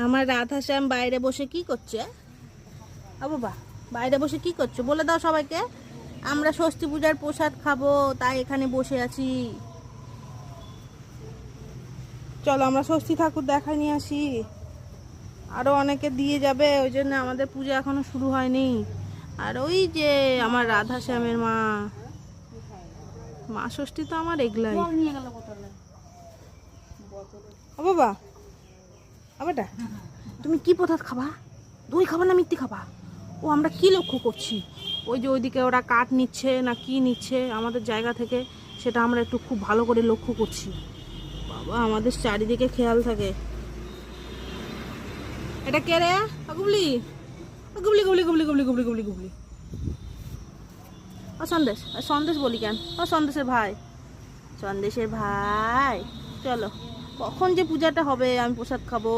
আমার রাধাশ্যাম বাইরে বসে কি করছে? বাবা বাইরে বসে কি করছো বলে দাও সবাইকে। আমরা ষষ্ঠী পূজার প্রসাদ খাবো, তাই এখানে বসে আছি। চলো আমরা ষষ্ঠী ঠাকুর দেখাই নিয়ে আসি। আরো অনেকে দিয়ে যাবে, ওই জন্য আমাদের পূজা এখনো শুরু হয়নি। আর ওই যে আমার রাধাশ্যামের মা, মা ষষ্ঠী তো আমার এগলাই। বাবা আবারটা তুমি কি প্রসাদ খাবা? দই খাবা না মিষ্টি খাবা? ও আমরা কি লক্ষ্য করছি, ওই যে ওইদিকে ওরা কাঠ নিচ্ছে না কি নিচ্ছে আমাদের জায়গা থেকে, সেটা আমরা একটু খুব ভালো করে লক্ষ্য করছি। বাবা আমাদের চারিদিকে খেয়াল থাকে। এটা কে রে? গুবলি গুবলি গুবলি গুবলি গুবলি গুবলি গুবলি গুবলি। ও সন্দেশ, সন্দেশ বলি কেন? ও সন্দেশের ভাই, সন্দেশের ভাই চলো, কখন যে পূজাটা হবে আমি প্রসাদ খাবো।